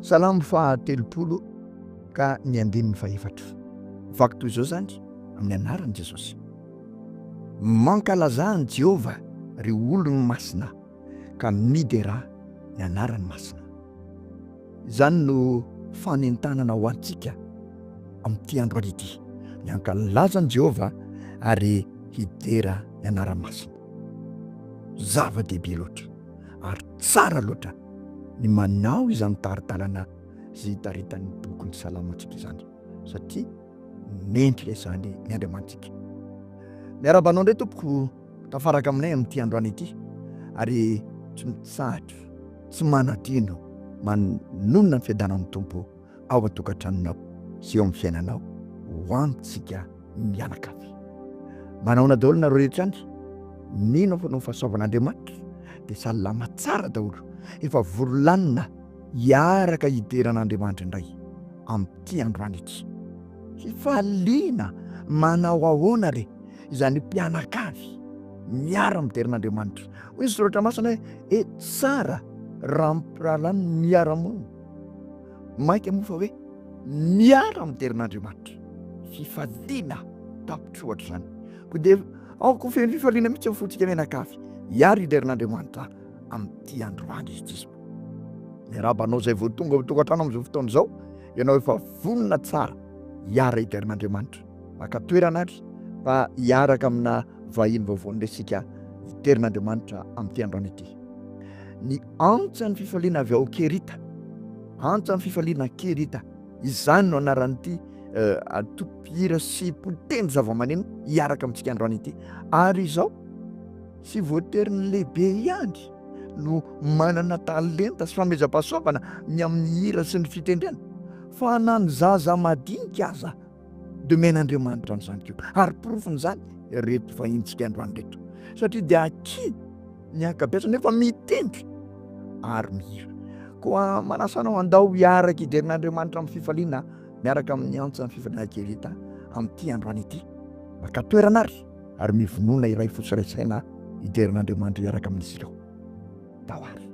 Salamo fahatelopolo ka ny andininy faefatra. Vaky toy izao zany amin'ny anaran'i Jesosy. Mankalazahany Jehova ry olony masina ka midera ny anarany masina. Zany no fanentanana ho antsika amin'ity andro an'ity. Ny ankalazany Jehova ary hidera ny anarany masina. Zava-dehibe loatra ary tsara loatra ny manao izany taritalana izay hitaritan'ny bokin'ny Salamontsika izany satria mendrika izany ny Andriamantsika. Miarabanao indray tompoko tafaraka aminay amin'ity andro an'ity ary tsy mitsahatra, tsy manadino manonona ny fiadanan'ny Tompo ao an-tokantranonao sy eo amin'ny fiainanao ho antsika mianakavy. Manaona daholo nareo rehetra any, mino fa no fahasoavan'Andriamanitra dia salama tsara daholo. Efa vorolanina hiaraka hideran'Andriamanitra indray amin'ity andro an'ity. Fifaliana manao ahoana re izany mpianakavy miara miderin'Andriamanitra. Hoy ny soratra masina hoe tsara raha mipirahalahy miara-monina. Mainka moa fa hoe miara miderin'Andriamanitra. Fifaliana tapitra ohatra zany. Ko dia aoko feno fifaliana mihitsy fotsika mianakavy hiara hiderin'Andriamanitra amin'ity andro an'ity. Miarabanao izay vao tonga tokantrano amin'izao fotoana izao, ianao efa vonona tsara hiara hiderin'Andriamanitra. Maka toerana ary fa hiaraka amina vahiny vaovao ndresika hiderin'Andriamanitra amin'ity andro an'ity. Ny antsa ny fifaliana avy ao Kerita, antsa ny fifaliana Kerita, izany no anaran'ity atopihira sy poteny zava-maneno hiaraka amintsika andro an'ity. Ary izao sy voatery ny lehibe ihany no manana talenta sy fanomezam-pahasoavana ny amin'ny hira sy ny fitendrena, fa na ny zaza madinika aza domen'Andriamanitra n'izany koa. Ary porofon'izany reto vahintsika andro any reto satria dia aky ny ankabeazany nefa mitendry ary mihira. Koa manasanao andao hiaraka hiderin'Andriamanitra amin'ny fifaliana miaraka amin'ny antsa ny fifaliana Kerita amin'ity andro an'ity. Maka toerana ary mivonona iray fotsy raitsaina hiderin'Andriamanitra hiaraka amin'izy ireo. Tawary.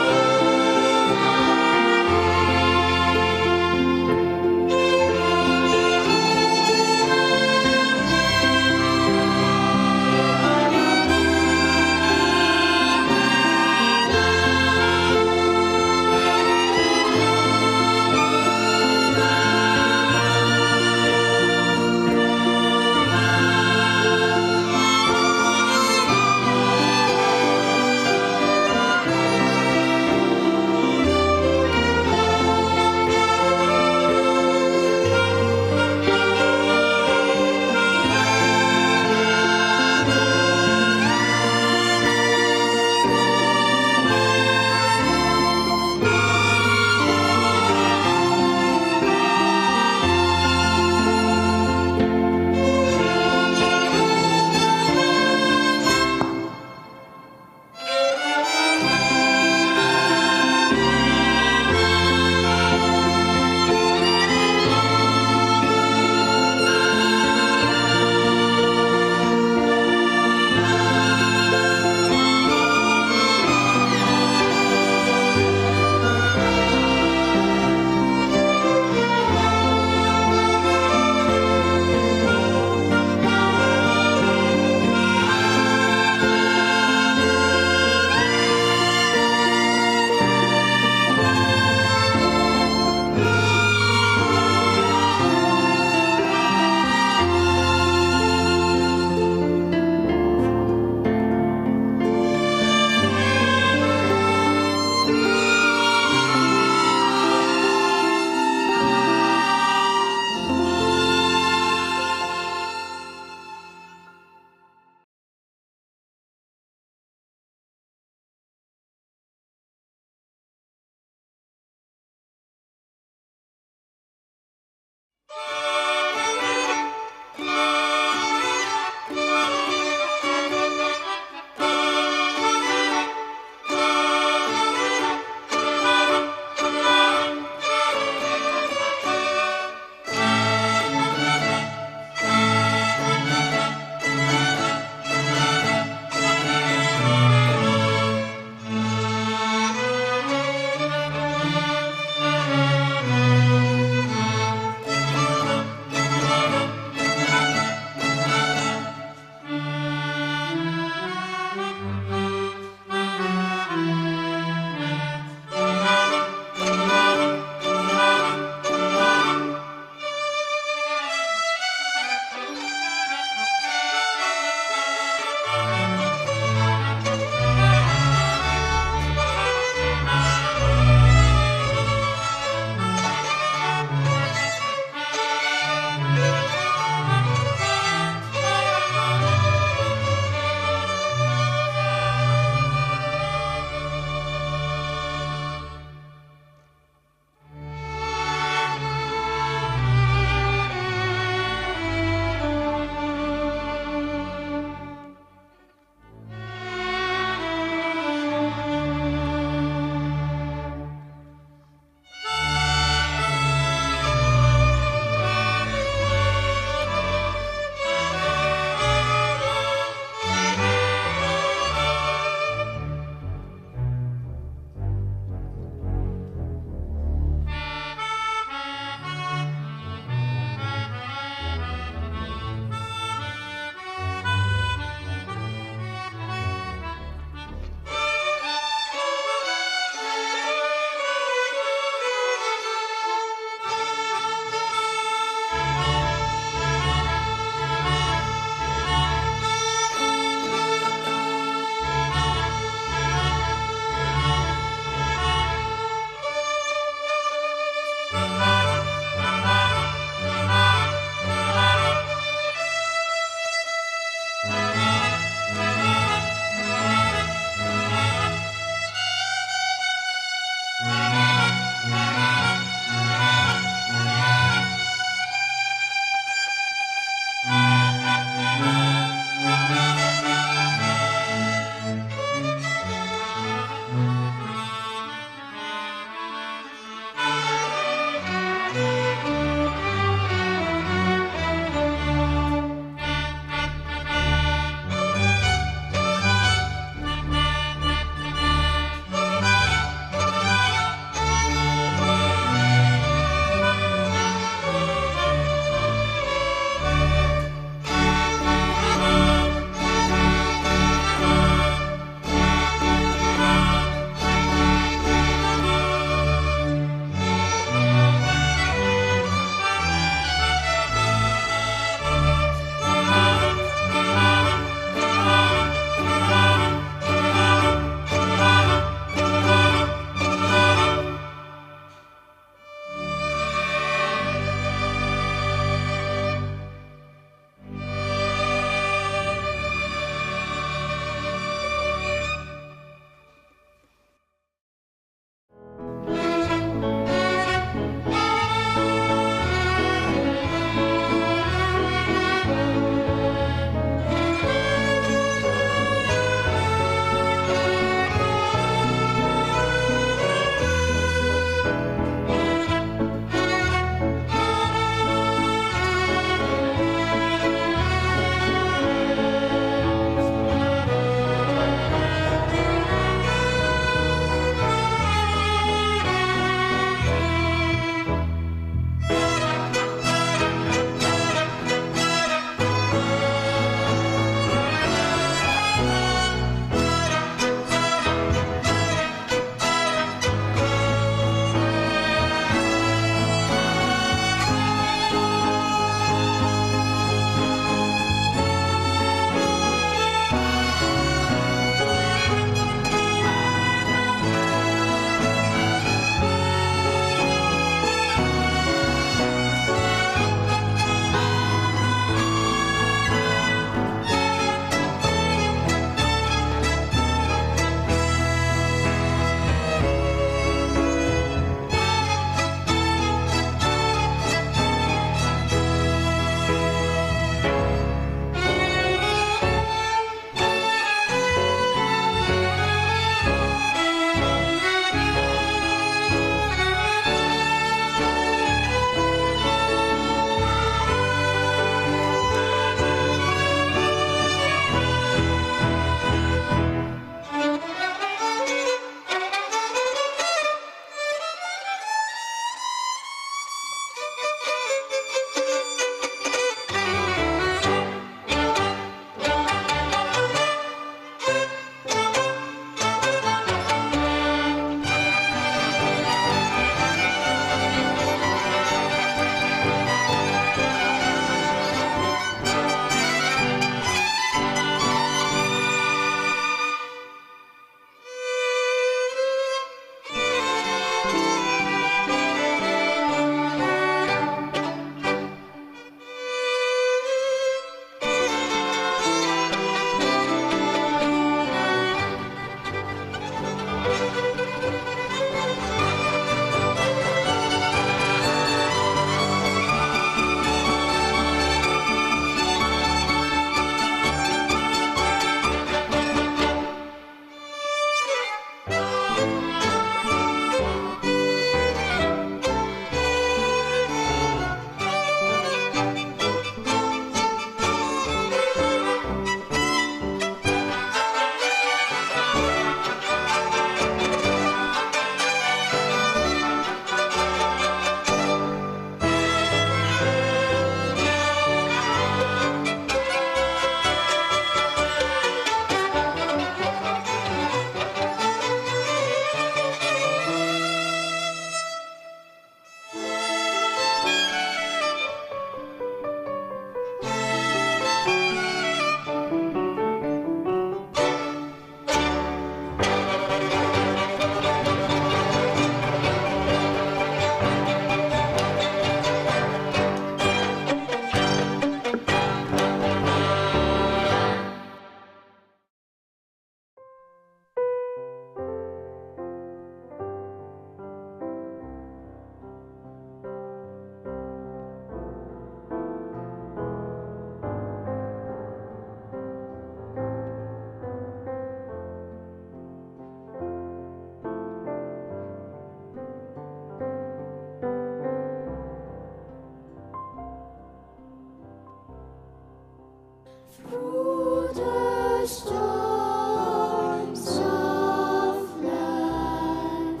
Through the storms of life,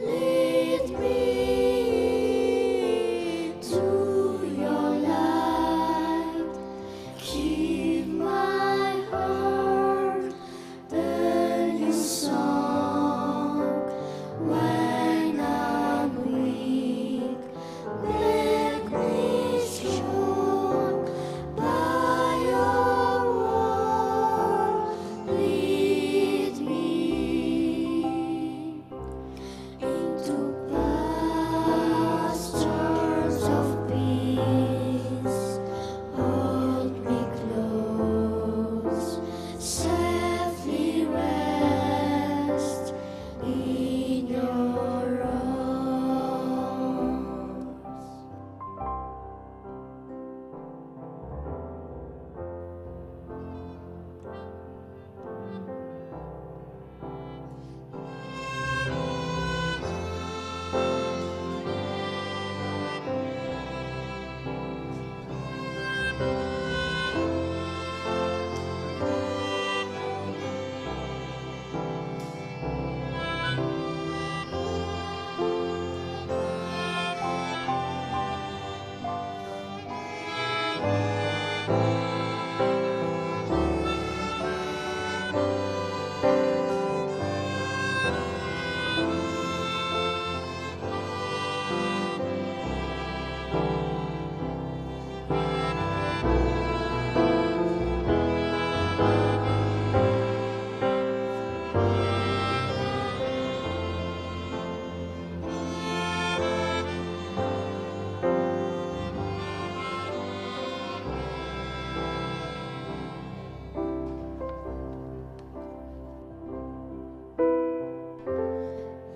lead me to your light. Keep my heart the new song when I'm weak. Make me strong by your word. Lead me into pastures of peace. Hold me close, safely rest in your arms.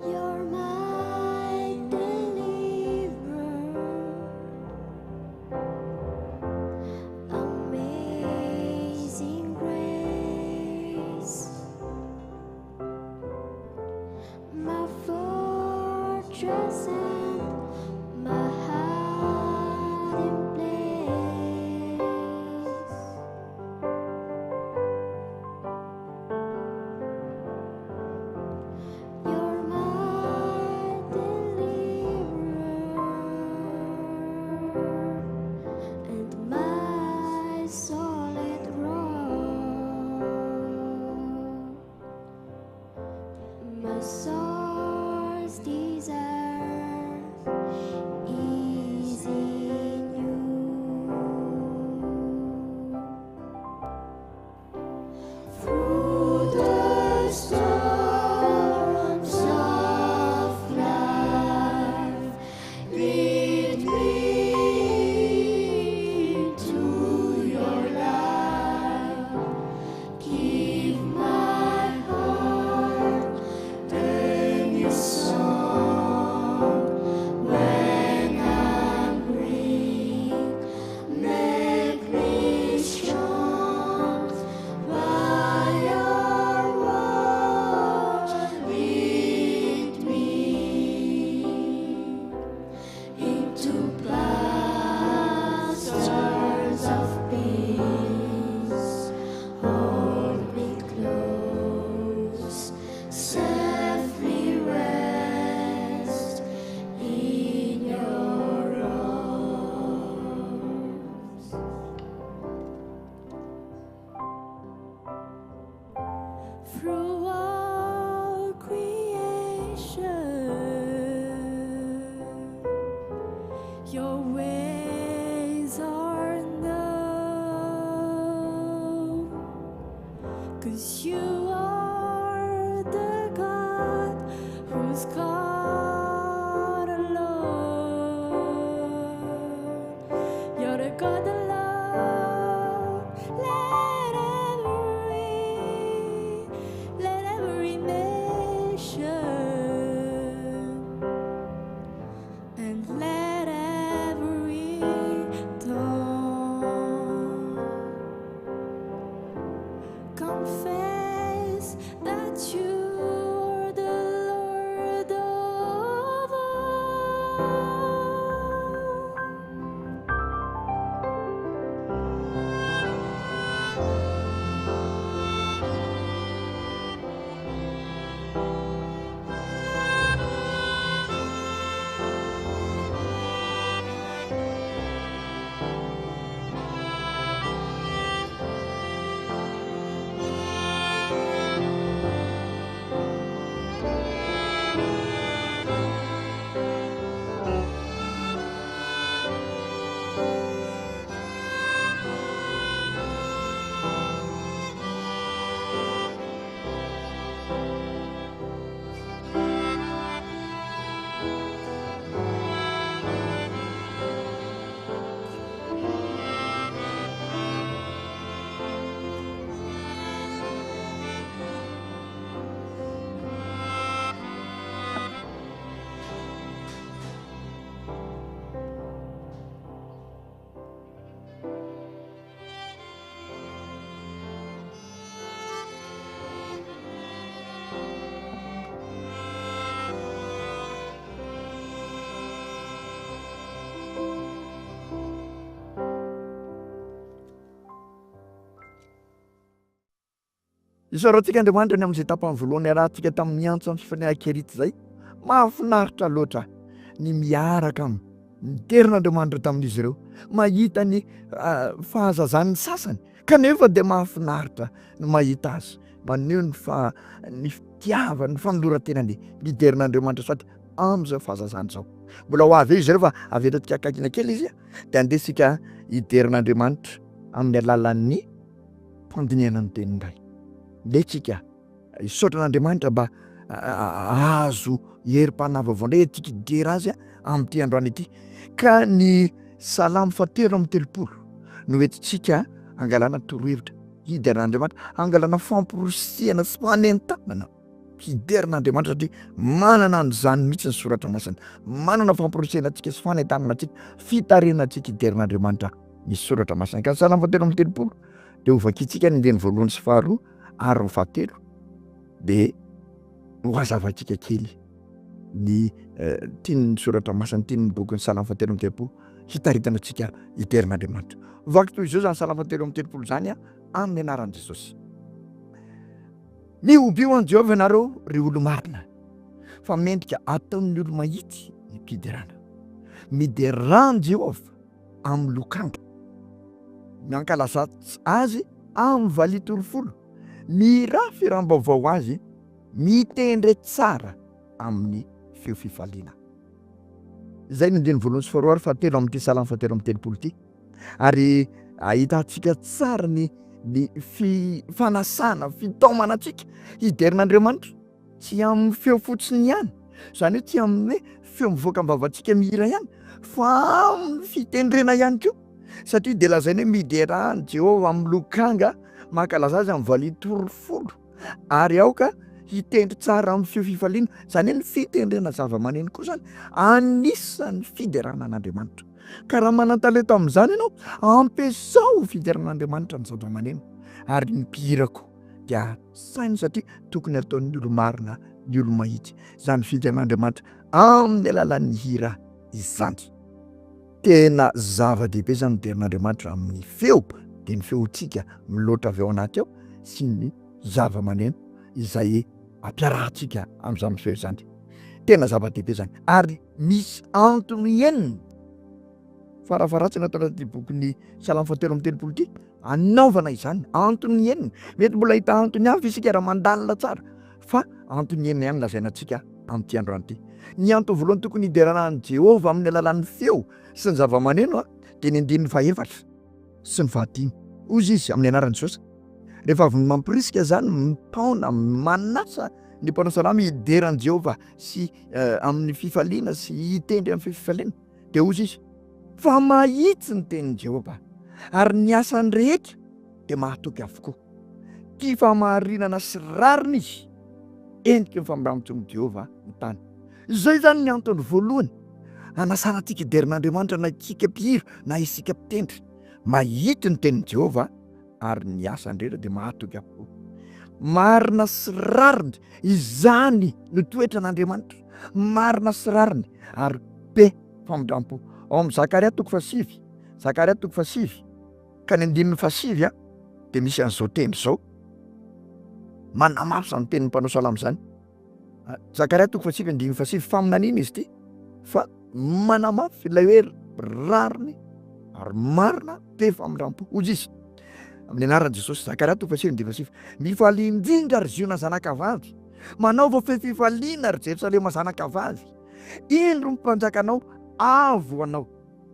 You're my deliverer, amazing grace, my fortress and my hiding place. You're my deliverer and my solid rock. My soul's desire is in you. Through the storms of life, lead me to your light. Give my heart the new song when I'm weak. Make me strong by your word. Lead me into pastures of peace. Hold me close, safely rest in your arms. Through all creation, your ways are known, 'cause you are the God who's God alone. You're the God alone. Let every nation and let every tongue confess that you're the Lord of all. Isaorantsika Andriamanitra ny amin'izay tapany voalohany arahantsika tamin'ny Antsa Fifaliana Kerita zay, mahafinaritra loatra ny miaraka niterin'Andriamanitra tamin'izy ireo, mahita ny fahazazan'ny sasany kanefa dia mahafinaritra ny mahita azy, maneho ny fitiavany, ny fanoloran-tenany liderin'Andriamanitra sady amin'izao fahazazany zao. Mbola ho avy izy rehefa averatsika akaikina kely izy dia andesika iderin'Andriamanitra amin'ny alalan'ny fandiniana ny teniny iray. Letsika isaotra n'Andriamanitra mba azo herim-panava avao indray tika idera azy amin'ity androany ity. Ka ny salamo 7:30 no entintsika angalana torohevitra hiderin'Andriamanitra, angalana famporosiana sy fanentanana hiderin'Andriamanitra satria manana an'izany mihitsy ny soratra masina, manana famporosiana antsika sy fanentanana antsika, fitarena antsika hiderin'Andriamanitra ny soratra masina. Ka ny salamo 7:30 dia hovakintsika ny andeny voalohany sy faharoa ary ny fahatelo dia hoazavatsika kely ny tian'ny soratra masina, tian'ny boky ny salamo 7:30 hitaritana antsika hiderin'Andriamanitra. Vaky toy izao zany salamo 7:30 zany amin'ny anaran'i Jesosy. Miobio an Jehovah ianareo ry olo marina, fa mendrika ataon'ny olo mahitsy ny mpiderana. Mideran Jehovah amin'ny lokanga, miankalaza azy amin'ny valitorofolo, miraha firam-baovao azy, mitendre tsara amin'ny feo fifaliana. Zay ny andiny voalohany sy faharoa ary fahatelo amin'ity salamo 7:30 ity. Ary ahitantsika tsara ny fanasana, fitaomana antsika hiderin'Andriamanitra tsy amin'ny feo fotsiny ihany, zany hoe tsy amin'ny feo mivoaka am-bavantsika mihira ihany, fa amin'ny fitendrena ihany koa, satria dia lazaina hoe miderany Jehovah amin'ny lokanga, mankalaza azy amin'ny valitorofolo, ary aoka hitendry tsara amin'ny feo fifaliana, zany hoe ny fitendrena zava-maneno koa zany anisan'ny fiderana an'Andriamanitra. Ka raha manan-talenta amin'izany ianao, ampiasao fideran'Andriamanitra ny zava-maneno, ary ny mpihirako dia sainy satria tokony ataon'ny olo marina, ny olo mahitsy zany fideran'Andriamanitra amin'ny alalan'ny hira izany. Tena zava-dehibe zany fiderin'Andriamanitra amin'ny feo, dia ny feontsika miloatra avy ao anaty ao sy ny zava-maneno izay ampiarahantsika amin'izany feo izany. Tena zava-dehibe zany, ary misy antony enina farafaratsy natao anaty bokin'ny salamo 7:30 ity, anaovana izany antony enina. Mety mbola hita antony hafa isika raha mandalina tsara, fa antony enina ihany lazaina antsika amin'ity androany ity. Ny antony voalohany tokony hiderana an Jehovah amin'ny alalan'ny feo sy ny zava-maneno dia ny andininy fahaefatra sy ny fahatimy. Ozy izy amin'ny anaran'i Jesosy. Rehefa avy mampirisika zany mitaona manasa ny mpanao salama hideran'i Jehovah sy amin'ny fifaliana sy hitendry amin'ny fifaliana, dia ozy izy fa mahitsy ny tenin'i Jehovah ary ny asany rehetra dia mahatoky avokoa. Tia famaharinana sy rariny izy, endrika ny famiramitsoan'i Jehovah ny tany. Zay zany ny antony voalohany hanasana antsika hiderin'Andriamanitra, na isika mpihira na isika mpitendry. Mahity ny tenin'i Jehovah ary ny asany rehetra dia mahatoky avokoa. Marina sy rariny izany no toetra n'Andriamanitra, marina sy rariny ary be famindrampo. Ao amin'ny Zakaria 7:7, Zakaria 7:7 ka ny andininy 7 dia misy an'izao teny zao, manamafy zany tenin'ny mpanao salamo zany. Zakaria 7:7 andininy 7, faminaniana izy ity, fa manamafy ilay hoe rariny ary marina be famindrampo. Ozy izy amin'ny anaran'i Jesosy. Zakaria 7:7, mifaly indrindra ry Ziona zanakavavy, manaova feo fifaliana ry Jerosalema zanakavavy. Indro ny mpanjakanao avo anao,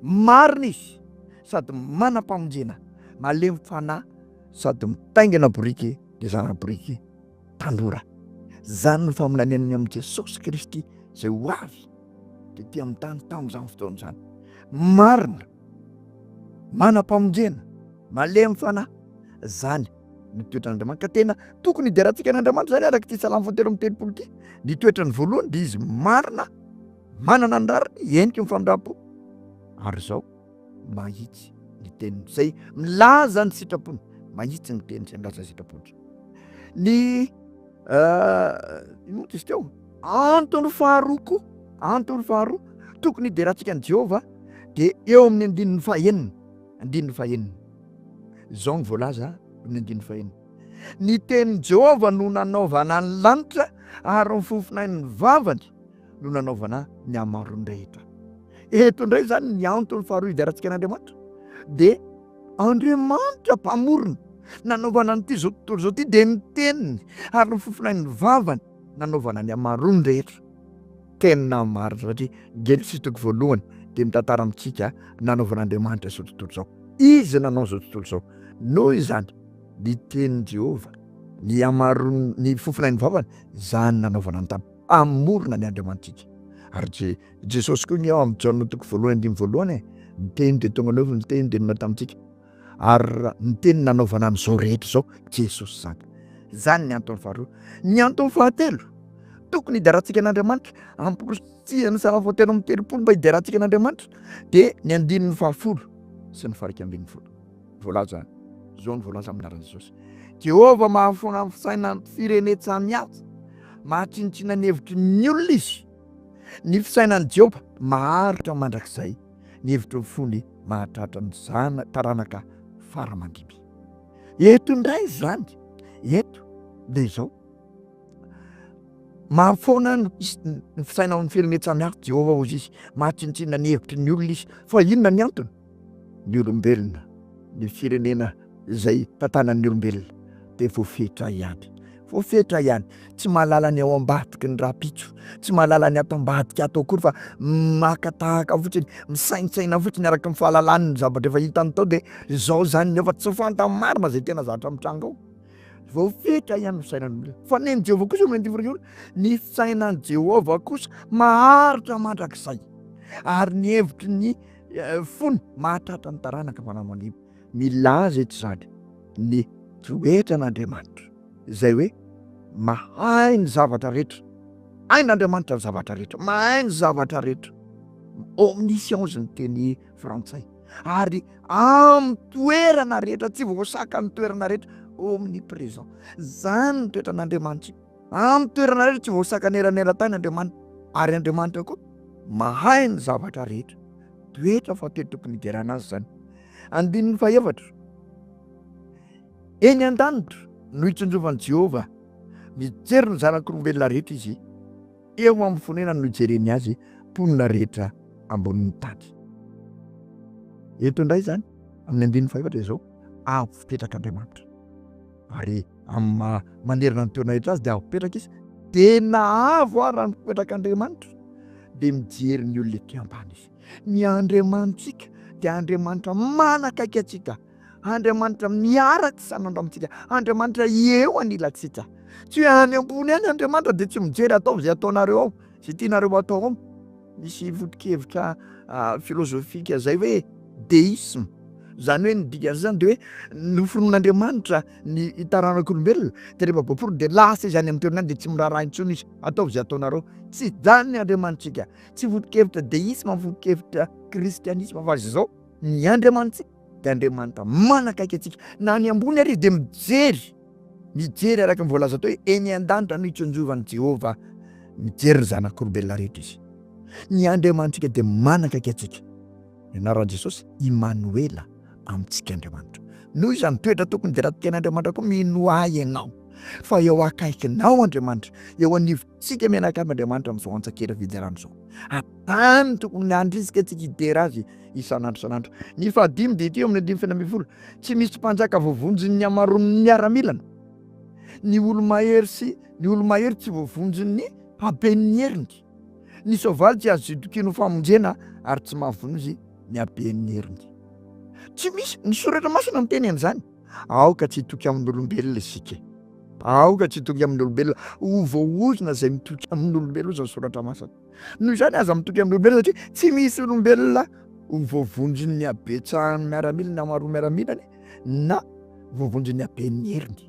marina izy sady manam-pamonjena, malemy fanahy sady mitaingana boriky dia zana-boriky tanora. Zany ny faminanianany amin'i Jesosy Kristy zay ho avy dia ty amin'ny tany tamin'izany fotoana izany. Marina, manam-pamonjena, malemy fanahy, zany ny toetran'Andriamanitra. Ka tena tokony hiderantsika n'Andriamanitra zany araka ity salamo 7:30 ity. Ny toetrany voalohany dia izy marina, manana ny rariny, endrika mifamindrampo, ary zao mahitsy ny teniny, zay milaza ny sitrapony, mahitsy ny teniny zay milaza ny sitrapony. Ny inoty izy teo, antony faharoa koa, antony faharoa tokony hiderantsika ny Jehovah dia eo amin'ny andininy fahaenina, andininy fahaenina. Zao ny voalaza amin'ny andininy fahaenina. ny teny Jehova no nanaovana ny lanitra ary ny fofinain'ny vavany no nanaovana ny amarony rehetra. Eto indray zany ny antony faharoa idaratsika an'Andriamanitra dia Andriamanitra mpamorona nanaovana nyity zao tontolo zao ty dia ny teniny ary ny fofinain'ny vavany nanaovana ny amarony rehetra. Tena marina satria Genesis toko voalohany dia mitantara amintsika nanaovan'Andriamanitra zao tontolo zao. Izy nanao zao tontolo zao. Noho izany ny tenin Jehova ny amarony ny fofinain'ny vavany zany nanaovana ny tany amorona ny Andriamantsika. Ary Jesosy koa ny ao amin'ny Jaona toko voalohany 5 ny teny dia tonga anao ny teny dia nataontsika ary ny teny nanaovana an'izao rehetra zao Jesosy zany. Zany ny antony faharoa. Ny antony fahatelo tokony hidarantsika an'Andriamanitra amporisihany salafoteny amin'ny telopolo mba hidarantsika an'Andriamanitra dia ny 10 sy ny 12 voalaza zao ny voalaza aminaran'i Jesosy. Jehova mahafona amin'ny fisainan'ny firenena samihafa, mahatsinitsina ny hevitry ny olona izy. Ny fisainan'ny Jehova maharitra mandrakizay, ny hevitry ny fony mahatratra ny taranaka faramandiby. Eto indray zany, eto dia izao mahafona ny fisainan'ny firenena samihafa Jehova hozy izy, mahatsinitsina ny hevitry ny olona izy. Fa inona ny antony? Ny olombelona, ny firenena izay tantanan'ny olombelona dia voafetra ihany. Voafetra ihany, tsy mahalala ny ao ambadiky ny rapitso, tsy mahalala ny ato ambadika ato akory fa makatahaka fotsiny, misaintsaina fotsiny araka ny fahalalany ny zavatra efa hitany tao dia izao zany nefa tsy fantamarina zay tena zavatra mitranga ao. Voafetra ihany ny fisainan'ny olona. Fa ny Jehova kosa ny fisainan'ny Jehova kosa maharitra mandrakizay ary ny hevitry ny fony mahatratra ny taranaka faramandiby. Milaza eto zany ny toetra n'Andriamanitra izay hoe mahay ny zavatra rehetra. Hain'Andriamanitra ny zavatra rehetra, mahay ny zavatra rehetra. Omniscience ny teny frantsay. Ary amin'ny toerana rehetra, tsy voasaka ny toerana rehetra, omniprésent. Zany ny toetra n'Andriamanitra. Amin'ny toerana rehetra tsy voasaka neranera-tany Andriamanitra. Ary Andriamanitra koa mahay ny zavatra rehetra. Toetra fahatelo tokony hiderana azy zany. 14, eny an-danitra no hitsinjovan'i Jehova, mijery ny zanak'olombelona rehetra izy, eo amin'ny fonenany no hijereny azy mponina rehetra ambonin'ny tany. Eto indray zany amin'ny 14 izao avo fipetraka-Andriamanitra. Ary amin'ny manerana ny toerana rehetra azy dia avo fipetraka izy. Tena avo ary ny fipetraka-Andriamanitra dia mijery ny olona ety ambany izy. Ny Andriamanitsika dia Andriamanitra manakaiky atsika, Andriamanitra miaraka sanandro amintsika, Andriamanitra eo anilantsika. Tsy hoe any ambony any Andriamanitra dia tsy mijery ataovy zay ataonareo ao, zay tianareo atao ao. Misy foto-kevitra filozofika zay hoe deisme. Zany hoe ny dikany zany dia hoe nofonon'Andriamanitra ny taranak'olombelona dia rehefa voaporo dia lasa izy any amin'ny toerana dia tsy miraharaha intsony izy, ataovy zay ataonareo. Tsy zany ny Andriamanitsika. Tsy foto-kevitra deisme, foto-kevitra kristianisme fa zao ny Andriamanitsika dia Andriamanitra manakaiky atsika. Na ny ambony ary izy dia mijery araka ny voalaza tao hoe eny an-danitra no hitsinjovan'i Jehova, mijery ny zanak'olombelona rehetra izy. Ny Andriamanitsika dia manakaiky atsika. Ianaran'i Jesosy Immanuela amintsika Andriamanitra. Noho izany toetra tokony hiderantsika an'Andriamanitra koa minoahy ianao. Fa eo akaikinao Andriamanitra, eo anivontsika mianakavy Andriamanitra amin'izao Antsankira fiderana zao. Atany tokony andrisika tsika hidera azy isanandro isanandro. Ny 15 dia ity amin'ny 10 tsy misy mpanjaka voavonjy ny amaron'ny miaramilana. Ny olo-mahery tsy voavonjy ny haben'ny heriny. Ny soavaly tsy azo zidokino famonjena ary tsy mahavonjy ny haben'ny heriny. Tsy misy ny soratra masina miteny an'izany. Aoka tsy hitoky amin'ny olombelona isika. Aoka tsy hitoky amin'ny olombelona, ho voaozona zay mitoky amin'ny olombelona zao soratra masina. Noho izany aza mitoky amin'ny olombelona satria tsy misy olombelona ho voavonjy ny habetsahan'ny miaramilana, amaroan'ny miaramilany na voavonjy ny haben'ny heriny.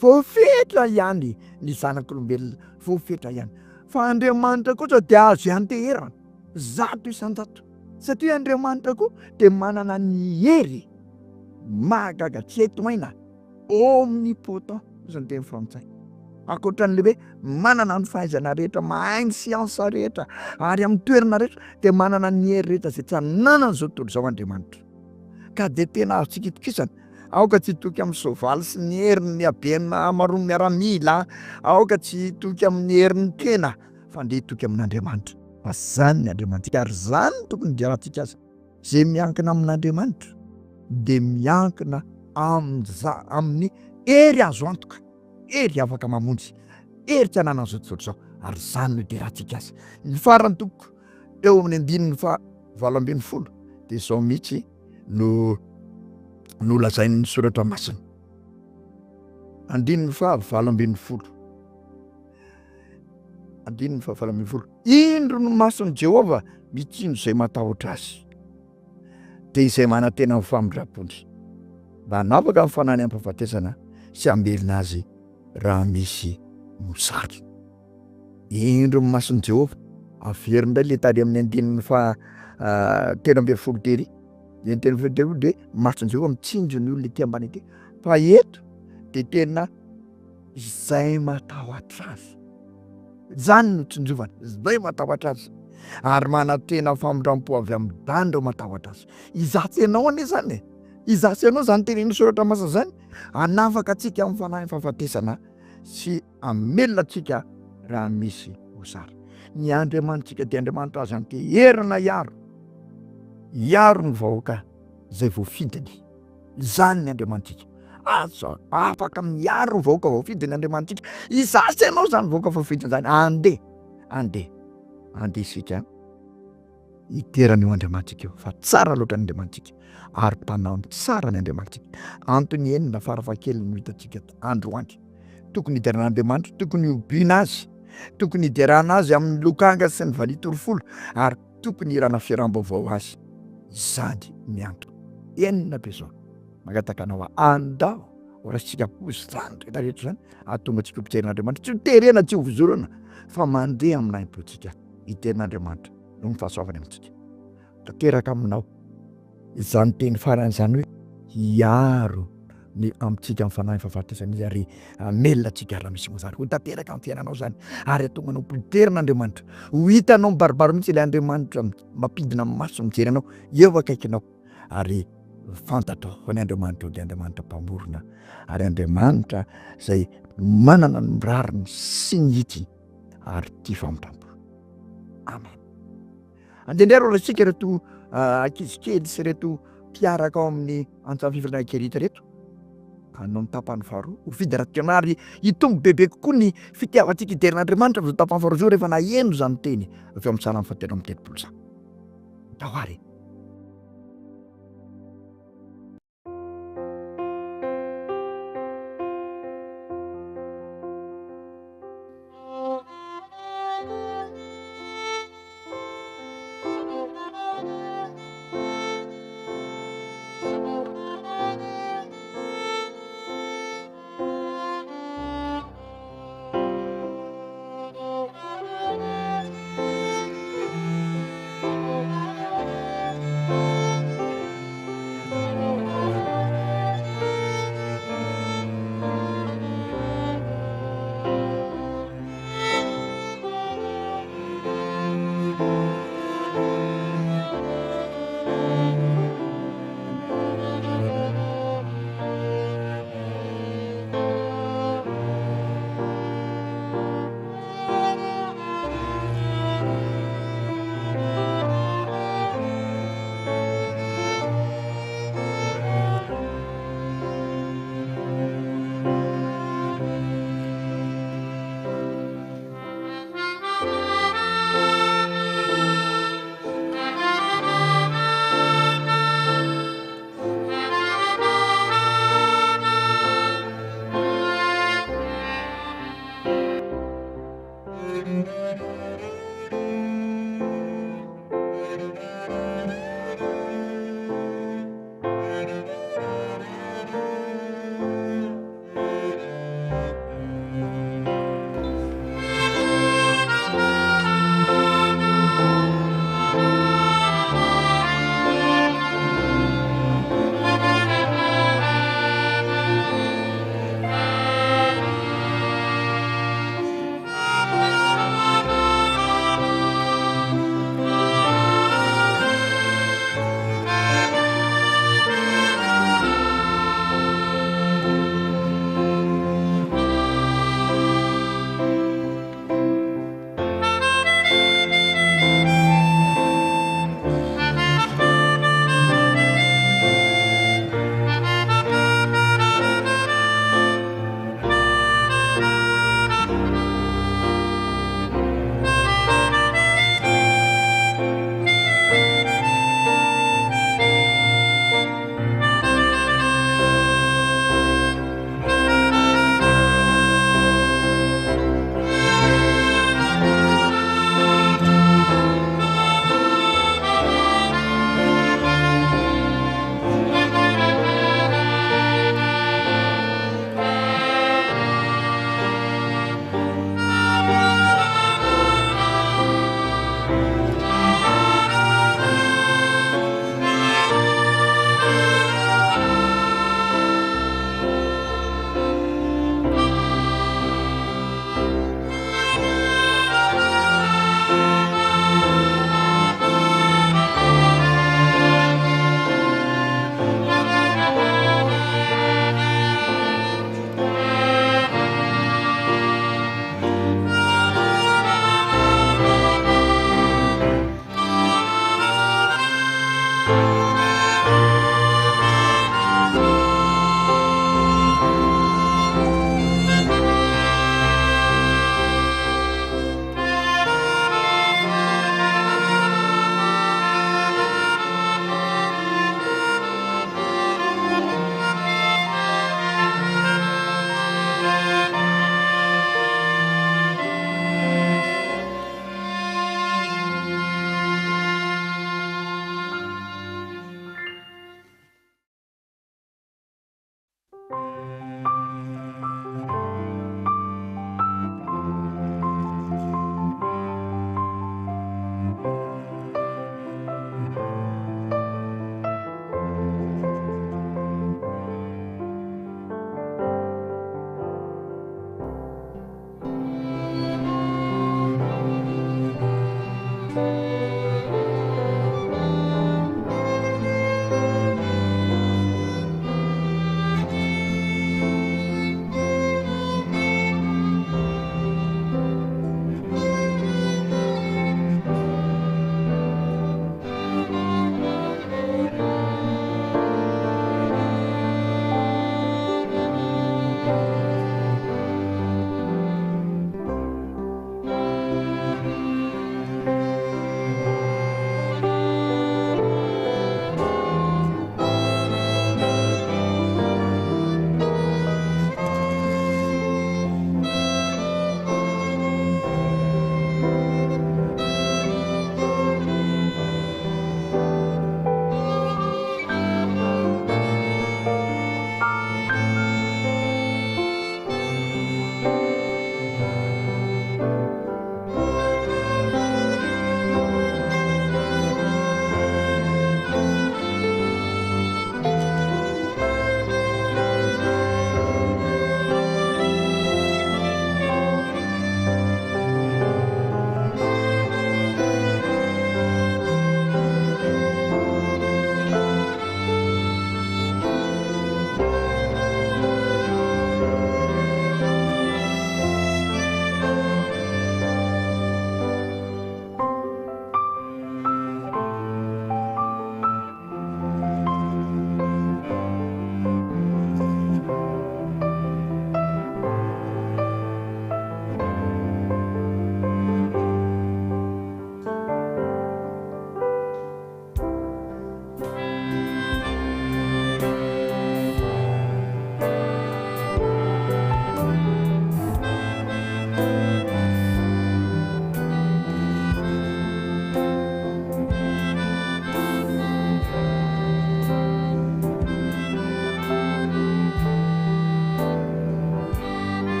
Voafetra ihany ny zanak'olombelona, voafetra ihany. Fa Andriamanitra kosa dia azo ianteherana zato isan-jato. Satria Andriamanitra koa dia manana ny hery mahagaga tsy etomaina, omnipotent izany teny frantsay. Ankoatran'le hoe manana ny fahaizana rehetra, mahay ny siansa rehetra, ary amin'ny toerana rehetra dia manana ny hery rehetra zay tsy hananana izao tontolo izao Andriamanitra. Ka dia tena azo tsikitokisana aoka tsy toky amin'ny soavaly sy ny heriny ny abena amaroany miaramila, aoka tsy toky amin'ny herin'ny kena, fa nde toky amin'Andriamanitra. Fa zany ny Andriamantsika ary zany tokony diarantsika azy. Zay miankina amin'Andriamanitra de miankina amin'ny hery azo antoka, hery afaka mamonjy, hery tsy hanana an'izao tontolo zao, ary zany no diarantsika azy. Ny farany toko teo amin'ny 8:20 de zao mihitsy no lazain'ny soratra masina. 8:20. 8:20. Indro no mason'i Jehova mitsino zay matahotra azy, de izay manantena amin'ny famindrapony, mba hanapaka amin'ny fananiam-pahafatesana sy hamelona azy raha misy mosary. Indro no mason'i Jehova, avery indray le tady amin'ny 8:13 tery, de de mason'i Jehova mitsinjo ny olona ety ambany ety, fa eto de tena izay matahotra azy, zany no tsinjovana, izay matahotra azy, ary manantena famindram-po avy amin'ny dandro matahotra azy. Izatsy ianao anie zany, izatsy ianao zany tenen'ny soratra masina zany, hanafaka antsika amin'ny fanahy fahafatesana sy hamelona antsika raha misy mosary. Ny Andriamanitsika dia Andriamanitra azo anteherina hiaro ny vahoaka zay voafidiny, zany ny Andriamanitsika. Azo afaka miaro ny vahoaka voafidiny Andriamanitsika. Izatsy ianao zany vahoaka voafidiny zany, ande isika hiterana io Andriamanitsika io, fa tsara loatra ny Andriamanitsika ary mpanao tsara ny Andriamanitsika. Antony enina farafahakeliny no hitantsika androany, tokony hideran'Andriamanitra, tokony hiobiana azy, tokony hiderana azy amin'ny lokanga sy ny valitorofolo, ary tokony hirana fiaram-baovao azy. Zany miantona enina be zao magataka anao andao orantsika pozy zany rehetrarehetra zany ahatonga antsika hopiterin'Andriamanitra, tsy hoterena, tsy hovozorana, fa mandeha amin'aim-pontsika hiterin'Andriamanitra no ny fahasoavany amintsika. Tanteraka aminao izany teny farany zany hoe hiaro ny amintsika amin'ny fanahy fahafatesana izy, ary hamelona antsika raha misy mosary. Ho tanteraka amin'ny fiainanao zany, ary ahatonga anao hopiterin'Andriamanitra, ho hitanao mibaribaro mihitsy ilay Andriamanitra mampidina amin'ny maso mijery anao eo akaikinao, ary fantatao fa ny Andriamanitra dia Andriamanitra mpamorona, ary Andriamanitra zay manana ny rariny sy ny hitiny ary tia famindrampo. Amen. Andehandray ro isika reto ankizy kely sy reto mpiaraka ao amin'ny Antsa Fifaliana Kerita reto, hanao ny tapany faharoa ho Fiderana Janoary, hitombo bebe kokoa ny fitiavantsika hiderin'Andriamanitra amin'izao tapany faharoa zao rehefa naheno zany teny avy amin'ny Psalamy 1telopolo zany. Janoary.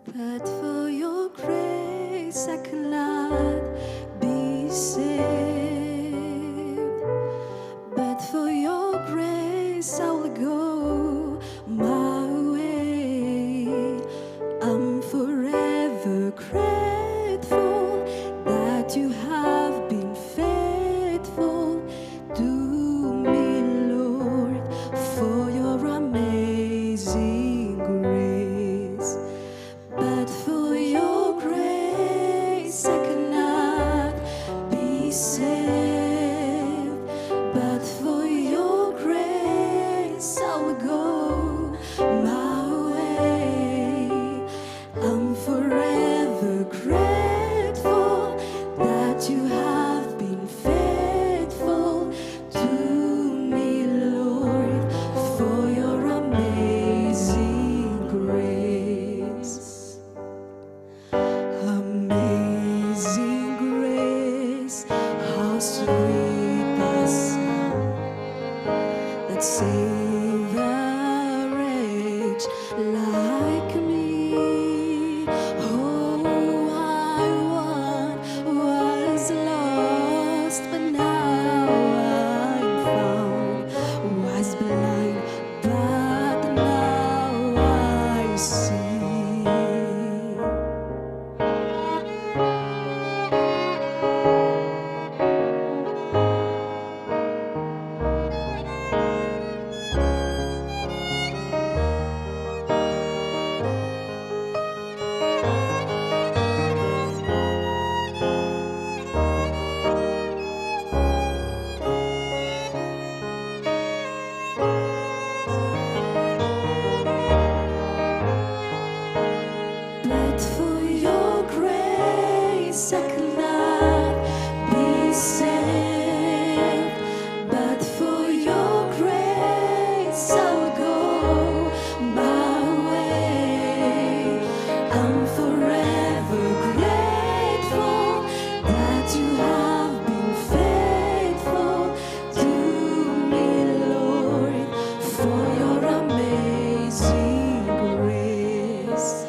But for your grace I cannot be saved. But for your grace I will go my way. I'm forever grateful that you have been faithful to me, Lord, for your amazing grace. But for your grace I cannot be saved. But for your grace I will go my way. I'm forever grateful that you have been faithful to me, Lord, for your amazing grace. Amazing grace, how sweet the sound that saved a wretch like me. Oh, I once was lost, but now I'm found. Was blind, but now I see. But for your grace I cannot be saved. But for your grace I'll go my way. I'm forever grateful that you have been faithful to me, Lord, for your amazing grace.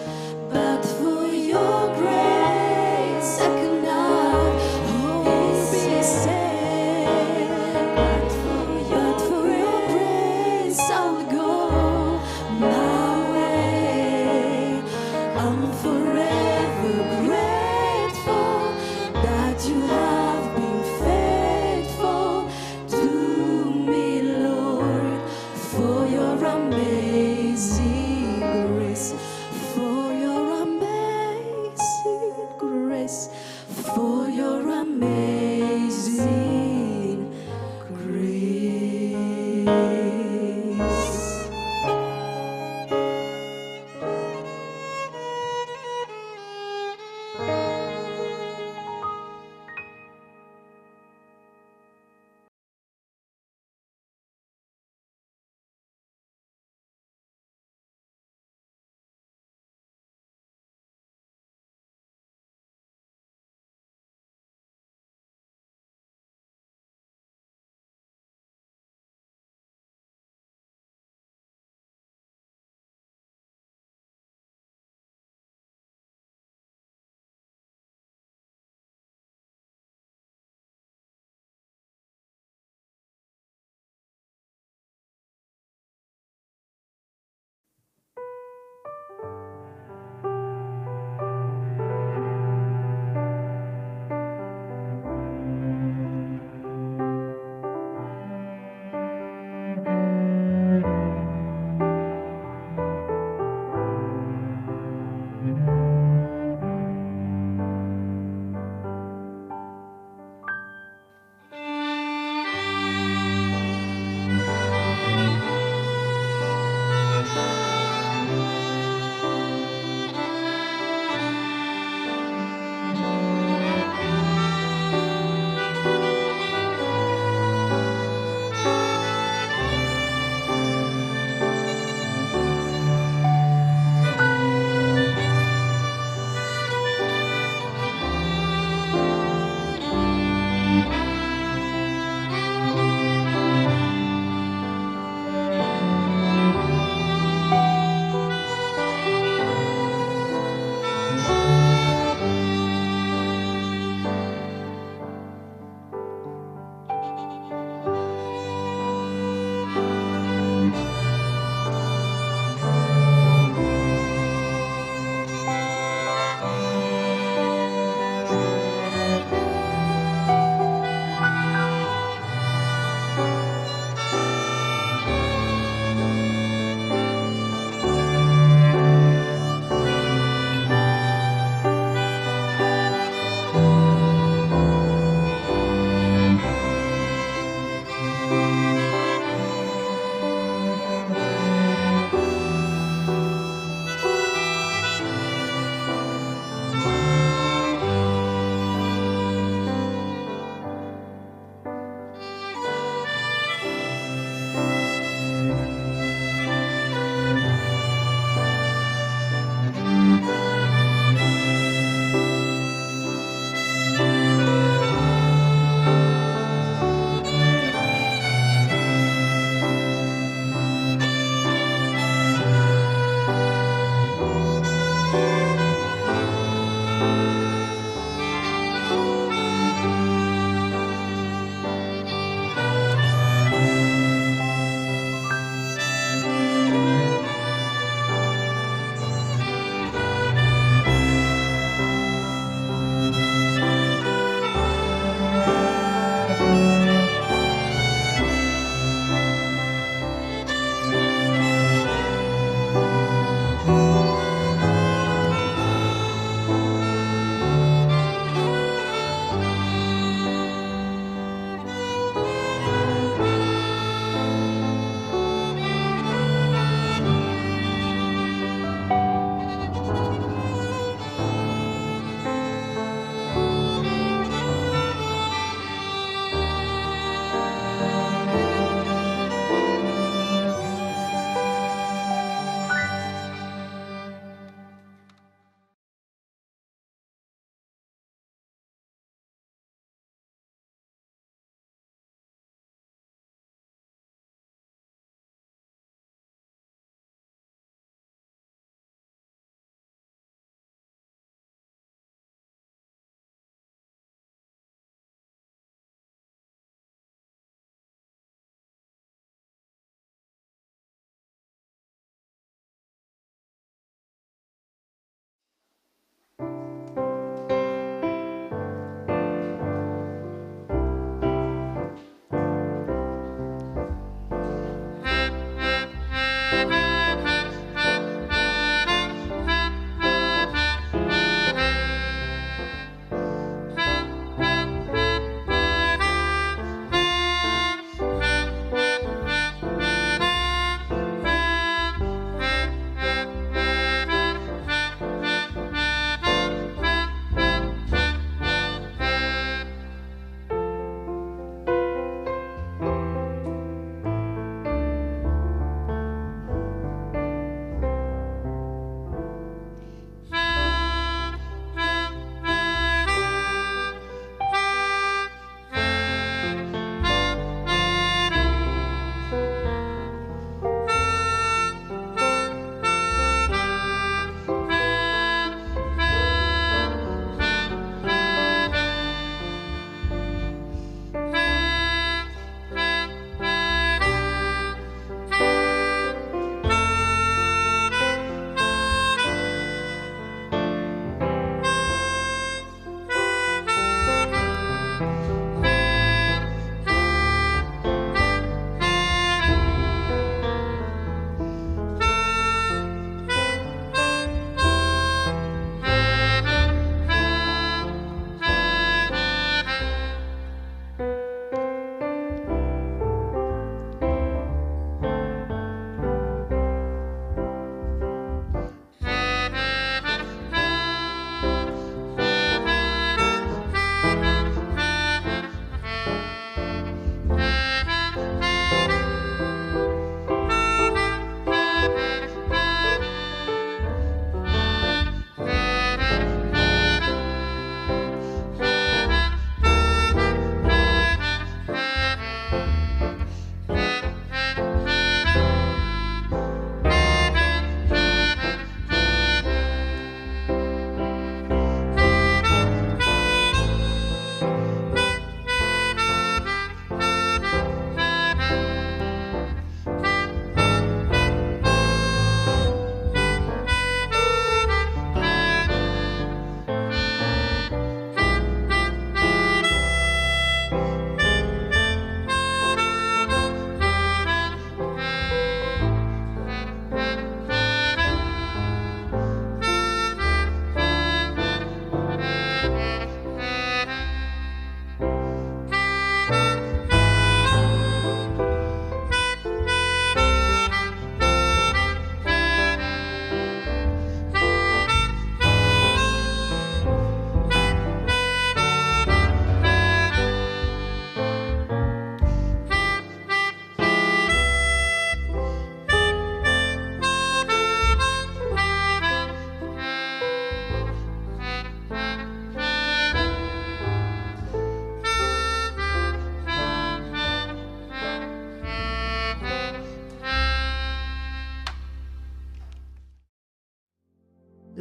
But for your grace I cannot be saved. But for your grace I'll go my way. I'm forever grateful that you have been faithful to me, Lord, for your amazing grace. For your amazing grace, for your amazing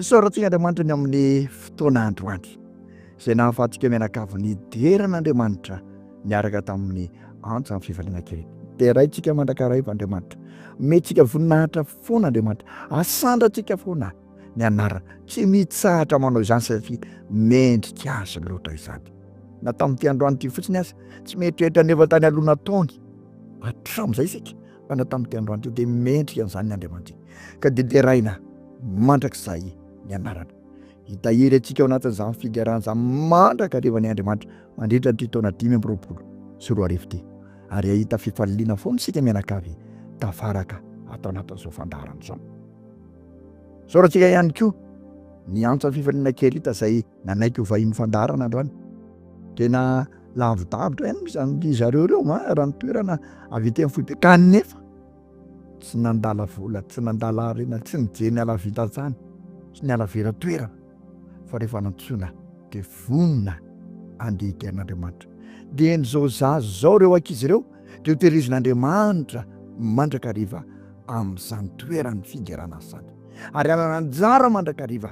Isaorantsika Andriamanitra ny amin'ny fotoana androany izay nahafahantsika mianakavy ny deran'Andriamanitra niaraka tamin'ny Antsa Fifaliana Kerita. Dia raintsika mandrakariva Andriamanitra. Mentsika voninahitra foana Andriamanitra. Asandratsika foana ny anarana. Tsy mitsahatra manao izany satria mendrika azy loatra izany. Na tamin'ity androany ity fotsiny azy tsy mieritreritra nefa tany aloha nataony. Hatramin'izay isika fa na tamin'ity androany ity dia mendrika an'izany ny Andriamanitra. Ka dia deraina mandrakizay ny anarana. Hitahiry antsika ao anatin'izany fiderana izany mandrakariva ny Andriamanitra mandritra ny taona 524 ity. Ary ahita fifaliliana foana isika mianakavy tafaraka atao anatin'izao fandaharana izao. Saorantsika ihany koa ny Antsa Fifaliana Kerita izay nanaiky ho vahiny fandaharana androany. Tena lavidavitra ihany zareo reo raha ny toerana avy etỳ amin'ny foibe. Kanefa tsy nandala vola, tsy nandala arena, tsy nijery ny ala vita zany, tsy ny ala vera toerana. Fa rehefa nantsoina dia vonona andeha hiterian'Andriamanitra. Dia n'izao zaza zao reo ankizy ireo dia hoterizin'Andriamanitra mandrakariva amin'izany toerany fiderana izany. Ary anana anjara mandrakariva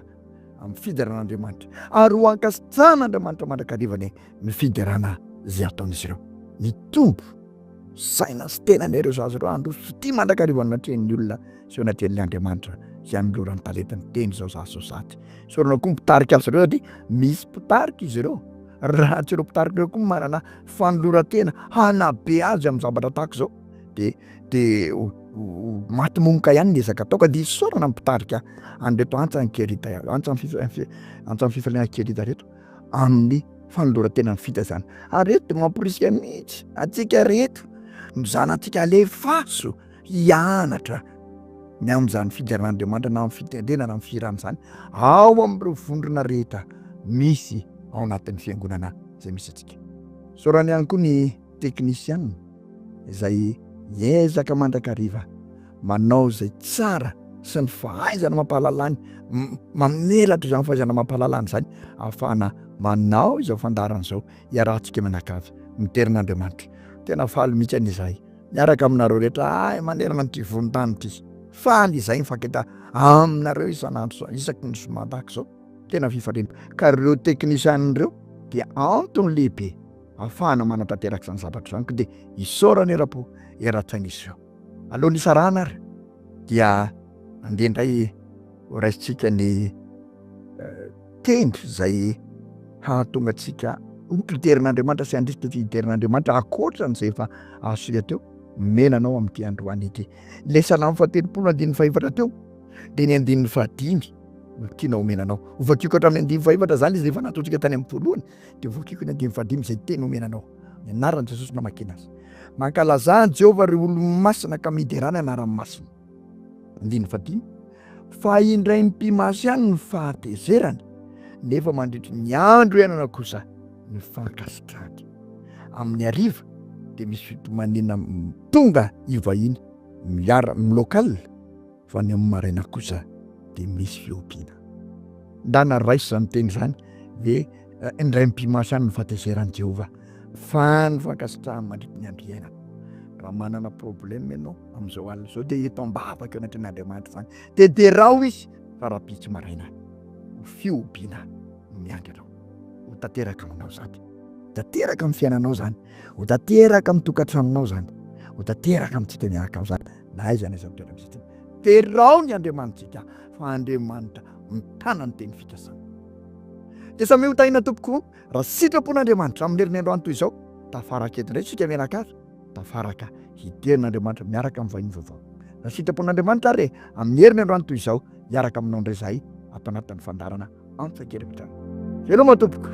amin'ny fideran'Andriamanitra. Ary ho ankasitrahan'Andriamanitra mandrakariva ny fiderana izay ataon'izy ireo. Mitombo saina sy tenany ireo zaza ireo andro sy tia mandrakariva ny natrehan'ny olona sy natrehan'ny Andriamanitra izay anolorany talentany teny izao zaza izao zaty. Sorana koa mpitarika azy ireo satria misy mpitarika izy ireo. Raha tsy ireo mpitarika ireo koa manana fanoloran-tena hanabe azy amin'ny zavatra tahaka izao dia maty monoka ihany niezaka atao ka dia isaorana mipitarika an'reto Antsankira Antsa Fifaliana Kerita reto amin'ny fanoloran-tena ny fita zany. Ary reto de mamporisika mihitsy atsika reto mizanantsika alefaso hianatra ny amin'izany fideran'Andriamanitra na amin'ny fitendrenana amin'ny firana zany ao amin'ireo vondrona rehetra misy ao anatin'ny fiangonana zay misy atsika. Saorana ihany koa ny teknisiana izay ezaka mandrakariva manao zay tsara sy ny fahaizana mampahalalany mamelatra izany fahaizana mampahalalany zany ahafahana manao izao fandarana izao iarahantsika mianakavy miteran'Andriamanitra. Tena faly mihitsy an'izay miaraka aminareo rehetra manerana n'ity vonin-tany ity. Faly izay mifankita aminareo isan'andro isaky ny somadaka zao tena fifaliana. Ka ireo teknisiana ireo dia antony lehibe ahafahana manatanteraka izany zavatra izany, ko dia isaorana era-po eran-tsaina izy io. Alohan'ny isarahana ary dia andeha indray horaisintsika ny tendry izay hahatonga antsika ho kriteran'Andriamanitra sy handrisika kriteran'Andriamanitra ankoatran'izay efa ahasoya teo menanao amin'ity androany ity. Ilay salamo fahatelopolo andininy fahefatra teo dia ny andininy fahadimy tianao omenanao. Ovakiko hatramin'ny andininy fahefatra zany izy rehefa nataontsika tany amin'ny voalohany dia ovakiko ny andininy fahadimy izay tena omenanao. Ny anaran'i Jesosy namakina azy. Mankalaza Jehovah ireo olo masina ka miderana anarany masina. Andininy fahadimy. Fa indray mpimasy ihany ny fahatezerana nefa mandritry ny andro iainana kosa ny fankasitrahany. Amin'ny hariva dia misy fitomanina tonga ivahiny milokal, fa ny amin'ny maraina kosa dia misy fiompiana. Ndana raisy izany teny izany hoe indray mpimasy ihany ny fahatezerany Jehovah fa ny fankasitrahany mandritry ny andro iainana. Raha manana problème ianao amin'izao alina izao dia eto ambavaka eo anatin'Andriamanitra zany dia derao izy fa raha pitsy maraina fiompiana miandry anao ho tanteraka aminao zany, ho tanteraka amin'ny fiainanao zany, ho tanteraka amin'ny tokantranonao zany, ho tanteraka amintsika miaraka zany na aiza n'aiza toerana misy. Derao ny Andriamanitsika fa Andriamanitra mitana ny teny fikasana. Dia samy hotahina tompoko raha sitrapon'Andriamanitra amin'ny herinandro any toy izao tafaraka eto indray sika mianakavy tafaraka hiderin'Andriamanitra miaraka amin'ny vahiny vaovao. Raha sitrapon'Andriamanitra ary amin'ny herinandro any toy izao miaraka aminao indray zahay ato anatin'ny fandarana Antsankira. Veloma tompoko.